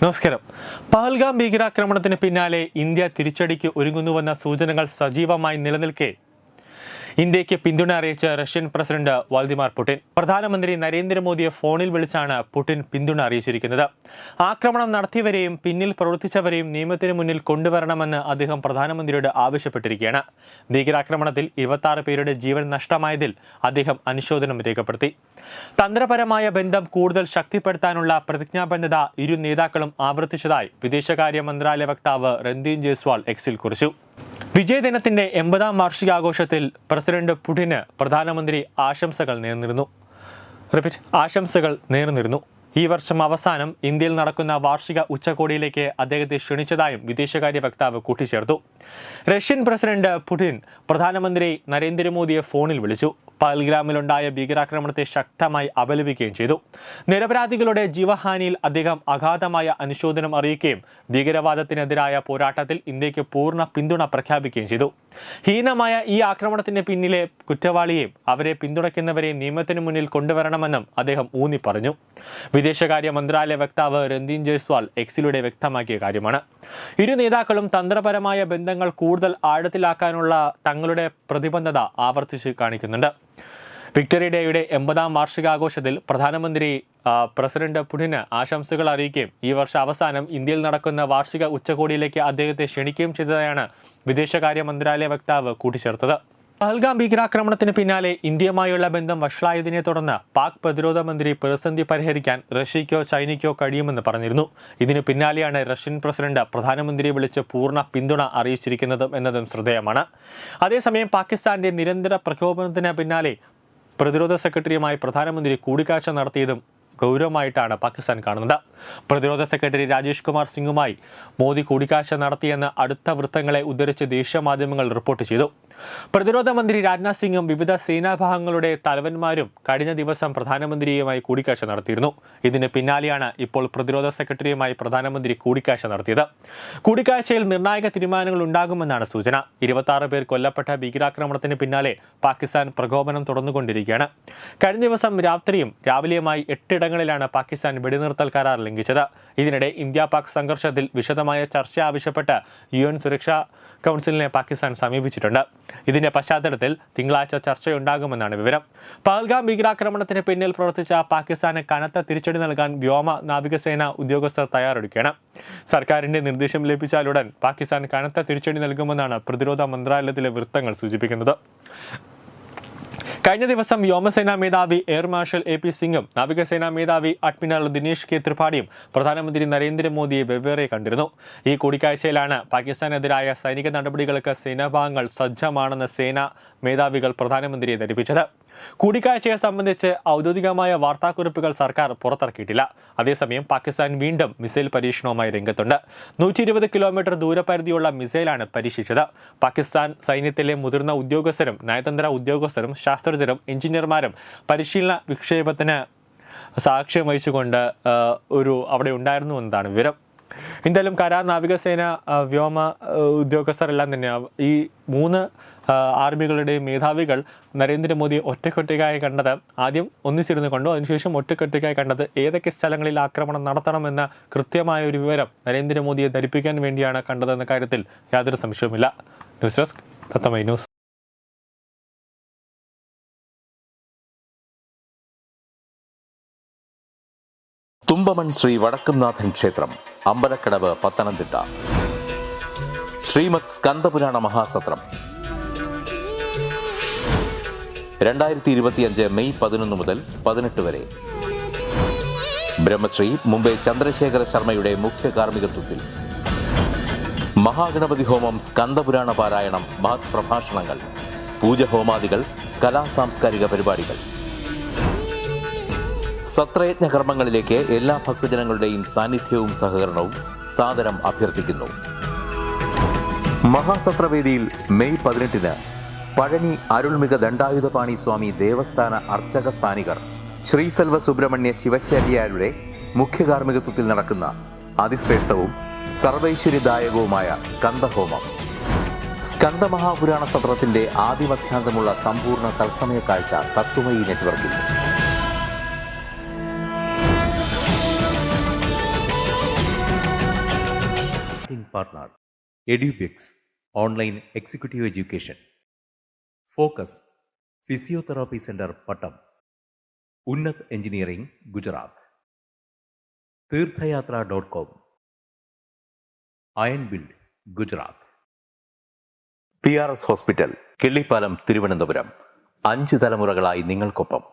നമസ്കാരം. പഹൽഗാം ഭീകരാക്രമണത്തിന് പിന്നാലെ ഇന്ത്യ തിരിച്ചടിക്ക് ഒരുങ്ങുന്നുവെന്ന സൂചനകൾ സജീവമായി നിലനിൽക്കെ ഇന്ത്യയ്ക്ക് പിന്തുണ അറിയിച്ച റഷ്യൻ പ്രസിഡന്റ് വ്ളാദിമിർ പുടിൻ. പ്രധാനമന്ത്രി നരേന്ദ്രമോദിയെ ഫോണിൽ വിളിച്ചാണ് പുടിൻ പിന്തുണ അറിയിച്ചിരിക്കുന്നത്. ആക്രമണം നടത്തിയവരെയും പിന്നിൽ പ്രവർത്തിച്ചവരെയും നിയമത്തിന് മുന്നിൽ കൊണ്ടുവരണമെന്ന് അദ്ദേഹം പ്രധാനമന്ത്രിയോട് ആവശ്യപ്പെട്ടിരിക്കുകയാണ്. ഭീകരാക്രമണത്തിൽ 26 പേരുടെ ജീവൻ നഷ്ടമായതിൽ അദ്ദേഹം അനുശോചനം രേഖപ്പെടുത്തി. തന്ത്രപരമായ ബന്ധം കൂടുതൽ ശക്തിപ്പെടുത്താനുള്ള പ്രതിജ്ഞാബദ്ധത ഇരു നേതാക്കളും ആവർത്തിച്ചതായി വിദേശകാര്യ മന്ത്രാലയ വക്താവ് രൺദീപ് ജയ്സ്വാൾ എക്സിൽ കുറിച്ചു. വിജയദിനത്തിന്റെ 80ാം വാർഷികാഘോഷത്തിൽ പ്രസിഡന്റ് പുടിന് പ്രധാനമന്ത്രി ആശംസകൾ നേർന്നിരുന്നു. ഈ വർഷം അവസാനം ഇന്ത്യയിൽ നടക്കുന്ന വാർഷിക ഉച്ചകോടിയിലേക്ക് അദ്ദേഹത്തെ ക്ഷണിച്ചതായും വിദേശകാര്യ വക്താവ് കൂട്ടിച്ചേർത്തു. റഷ്യൻ പ്രസിഡന്റ് പുടിൻ പ്രധാനമന്ത്രി നരേന്ദ്രമോദിയെ ഫോണിൽ വിളിച്ചു. പഹൽഗാമിലുണ്ടായ ഭീകരാക്രമണത്തെ ശക്തമായി അപലപിക്കുകയും ചെയ്തു. നിരപരാധികളുടെ ജീവഹാനിയിൽ അദ്ദേഹം അഗാധമായ അനുശോചനം അറിയിക്കുകയും ഭീകരവാദത്തിനെതിരായ പോരാട്ടത്തിൽ ഇന്ത്യക്ക് പൂർണ്ണ പിന്തുണ പ്രഖ്യാപിക്കുകയും ചെയ്തു. ഹീനമായ ഈ ആക്രമണത്തിന് പിന്നിലെ കുറ്റവാളിയെയും അവരെ പിന്തുണയ്ക്കുന്നവരെയും നിയമത്തിന് മുന്നിൽ കൊണ്ടുവരണമെന്നും അദ്ദേഹം ഊന്നി പറഞ്ഞു. വിദേശകാര്യ മന്ത്രാലയ വക്താവ് രൺദീപ് ജയ്സ്വാൾ എക്സിലൂടെ വ്യക്തമാക്കിയ കാര്യമാണ്. ഇരു നേതാക്കളും തന്ത്രപരമായ ബന്ധങ്ങൾ കൂടുതൽ ആഴത്തിലാക്കാനുള്ള തങ്ങളുടെ പ്രതിബദ്ധത ആവർത്തിച്ച് കാണിക്കുന്നുണ്ട്. വിക്ടറി ഡേയുടെ 80ാം വാർഷികാഘോഷത്തിൽ പ്രധാനമന്ത്രി പ്രസിഡന്റ് പുടിന് ആശംസകൾ അറിയിക്കുകയും ഈ വർഷ അവസാനം ഇന്ത്യയിൽ നടക്കുന്ന വാർഷിക ഉച്ചകോടിയിലേക്ക് അദ്ദേഹത്തെ ക്ഷണിക്കുകയും ചെയ്തതായാണ് വിദേശകാര്യ മന്ത്രാലയ വക്താവ് കൂട്ടിച്ചേർത്തത്. പഹൽഗാം ഭീകരാക്രമണത്തിന് പിന്നാലെ ഇന്ത്യയുമായുള്ള ബന്ധം വഷളായതിനെ തുടർന്ന് പാക് പ്രതിരോധ മന്ത്രി പ്രതിസന്ധി പരിഹരിക്കാൻ റഷ്യയ്ക്കോ ചൈനയ്ക്കോ കഴിയുമെന്ന് പറഞ്ഞിരുന്നു. ഇതിന് പിന്നാലെയാണ് റഷ്യൻ പ്രസിഡന്റ് പ്രധാനമന്ത്രിയെ വിളിച്ച് പൂർണ്ണ പിന്തുണ അറിയിച്ചിരിക്കുന്നതും എന്നതും ശ്രദ്ധേയമാണ്. അതേസമയം പാകിസ്ഥാന്റെ നിരന്തര പ്രകോപനത്തിന് പിന്നാലെ പ്രതിരോധ സെക്രട്ടറിയുമായി പ്രധാനമന്ത്രി കൂടിക്കാഴ്ച നടത്തിയതും ഗൗരവമായിട്ടാണ് പാകിസ്ഥാൻ കാണുന്നത്. പ്രതിരോധ സെക്രട്ടറി രാജേഷ് കുമാർ സിംഗുമായി മോദി കൂടിക്കാഴ്ച നടത്തിയെന്ന് അടുത്ത വൃത്തങ്ങളെ ഉദ്ധരിച്ച് ദേശീയ മാധ്യമങ്ങൾ റിപ്പോർട്ട് ചെയ്തു. പ്രതിരോധ മന്ത്രി രാജ്നാഥ് സിംഗും വിവിധ സേനാഭാഗങ്ങളുടെ തലവന്മാരും കഴിഞ്ഞ ദിവസം പ്രധാനമന്ത്രിയുമായി കൂടിക്കാഴ്ച നടത്തിയിരുന്നു. ഇതിന് പിന്നാലെയാണ് ഇപ്പോൾ പ്രതിരോധ സെക്രട്ടറിയുമായി പ്രധാനമന്ത്രി കൂടിക്കാഴ്ച നടത്തിയത്. കൂടിക്കാഴ്ചയിൽ നിർണായക തീരുമാനങ്ങൾ ഉണ്ടാകുമെന്നാണ് സൂചന. 26 പേർ കൊല്ലപ്പെട്ട ഭീകരാക്രമണത്തിന് പിന്നാലെ പാകിസ്ഥാൻ പ്രകോപനം തുടർന്നുകൊണ്ടിരിക്കുകയാണ്. കഴിഞ്ഞ ദിവസം രാത്രിയും രാവിലെയുമായി 8 ഇടങ്ങളിലാണ് പാകിസ്ഥാൻ വെടിനിർത്തൽ കരാർ ലംഘിച്ചത്. ഇതിനിടെ ഇന്ത്യ പാക് സംഘർഷത്തിൽ വിശദമായ ചർച്ച ആവശ്യപ്പെട്ട് UN സുരക്ഷാ കൗൺസിലിനെ പാകിസ്ഥാൻ സമീപിച്ചിട്ടുണ്ട്. ഇതിന്റെ പശ്ചാത്തലത്തിൽ തിങ്കളാഴ്ച ചർച്ചയുണ്ടാകുമെന്നാണ് വിവരം. പഹൽഗാം ഭീകരാക്രമണത്തിന് പിന്നിൽ പ്രവർത്തിച്ച പാകിസ്ഥാന് കനത്ത തിരിച്ചടി നൽകാൻ വ്യോമ നാവികസേന ഉദ്യോഗസ്ഥർ തയ്യാറെടുക്കുകയാണ്. സർക്കാരിന്റെ നിർദ്ദേശം ലഭിച്ചാലുടൻ പാകിസ്ഥാൻ കനത്ത തിരിച്ചടി നൽകുമെന്നാണ് പ്രതിരോധ മന്ത്രാലയത്തിലെ വൃത്തങ്ങൾ സൂചിപ്പിക്കുന്നത്. കഴിഞ്ഞ ദിവസം വ്യോമസേനാ മേധാവി എയർ മാർഷൽ AP സിംഗും നാവികസേനാ മേധാവി അഡ്മിറൽ ദിനേശ് കെ ത്രിപാഠിയും പ്രധാനമന്ത്രി നരേന്ദ്രമോദിയെ വെവ്വേറെ കണ്ടിരുന്നു. ഈ കൂടിക്കാഴ്ചയിലാണ് പാകിസ്ഥാനെതിരായ സൈനിക നടപടികൾക്ക് സേനാഭാഗങ്ങൾ സജ്ജമാണെന്ന് സേനാ മേധാവികൾ പ്രധാനമന്ത്രിയെ ധരിപ്പിച്ചത്. കൂടിക്കാഴ്ചയെ സംബന്ധിച്ച് ഔദ്യോഗികമായ വാർത്താക്കുറിപ്പുകൾ സർക്കാർ പുറത്തിറക്കിയിട്ടില്ല. അതേസമയം പാകിസ്ഥാൻ വീണ്ടും മിസൈൽ പരീക്ഷണവുമായി രംഗത്തുണ്ട്. 120 കിലോമീറ്റർ ദൂരപരിധിയുള്ള മിസൈലാണ് പരീക്ഷിച്ചത്. പാകിസ്ഥാൻ സൈന്യത്തിലെ മുതിർന്ന ഉദ്യോഗസ്ഥരും നയതന്ത്ര ഉദ്യോഗസ്ഥരും ശാസ്ത്രജ്ഞരും എഞ്ചിനീയർമാരും പരിശീലന വിക്ഷേപത്തിന് സാക്ഷ്യം വഹിച്ചുകൊണ്ട് അവിടെ ഉണ്ടായിരുന്നു എന്നതാണ് വിവരം. എന്തായാലും കരാർ, നാവികസേന, വ്യോമ ഉദ്യോഗസ്ഥരെല്ലാം തന്നെ ഈ 3 ആർമികളുടെയും മേധാവികൾ നരേന്ദ്രമോദിയെ ഒറ്റക്കൊറ്റയ്ക്കായി കണ്ടത് ആദ്യം ഒന്നിച്ചിരുന്ന് കണ്ടു. അതിനുശേഷം ഒറ്റക്കൊറ്റയ്ക്കായി കണ്ടത് ഏതൊക്കെ സ്ഥലങ്ങളിൽ ആക്രമണം നടത്തണമെന്ന കൃത്യമായ ഒരു വിവരം നരേന്ദ്രമോദിയെ ധരിപ്പിക്കാൻ വേണ്ടിയാണ് കണ്ടതെന്ന കാര്യത്തിൽ യാതൊരു സംശയവുമില്ല. ന്യൂസ് ഡെസ്ക് തത്വമൈ ന്യൂസ്. തുമ്പമൺ ശ്രീ വടക്കുംനാഥൻ ക്ഷേത്രം, അമ്പലക്കടവ്, പത്തനംതിട്ട. ശ്രീമദ് സ്കന്ദപുരാണ മഹാസത്രം 2025 മെയ് 11 മുതൽ 18 വരെ. ബ്രഹ്മശ്രീ മുംബൈ ചന്ദ്രശേഖര ശർമ്മയുടെ മുഖ്യ കാർമ്മികത്വത്തിൽ മഹാഗണപതി ഹോമം, സ്കന്ദപുരാണ പാരായണം, മഹത് പ്രഭാഷണങ്ങൾ, പൂജഹോമാദികൾ, കലാസാംസ്കാരിക പരിപാടികൾ. സത്രയജ്ഞ കർമ്മങ്ങളിലേക്ക് എല്ലാ ഭക്തജനങ്ങളുടെയും സാന്നിധ്യവും സഹകരണവും സാദരം അഭ്യർത്ഥിക്കുന്നു. മഹാസത്രവേദിയിൽ മെയ് 18 പഴനി അരുൾമിക ദണ്ഡായുധപാണി സ്വാമി ദേവസ്ഥാന അർച്ചക സ്ഥാനികർ ശ്രീസെൽവ സുബ്രഹ്മണ്യ ശിവശാരിയാരുടെ മുഖ്യ കാർമ്മികത്വത്തിൽ നടക്കുന്ന അതിശ്രേഷ്ഠവും സർവൈശ്വര്യദായകവുമായ സ്കന്ദഹോമം. സ്കന്ദമഹാപുരാണ സത്രത്തിന്റെ ആദിമധ്യാന്തമുള്ള സമ്പൂർണ്ണ തത്സമയ കാഴ്ച തത്വമയി നെറ്റ്വർക്കിൽ. Partner. Edubix online executive education. Focus physiotherapy centre Pattom. Unnath engineering Gujarat. തീർത്ഥയാത്ര.com. Iron build Gujarat. PRS hospital, Killipalam, Thiruvananthapuram. 5 തലമുറകളായി നിങ്ങൾക്കൊപ്പം.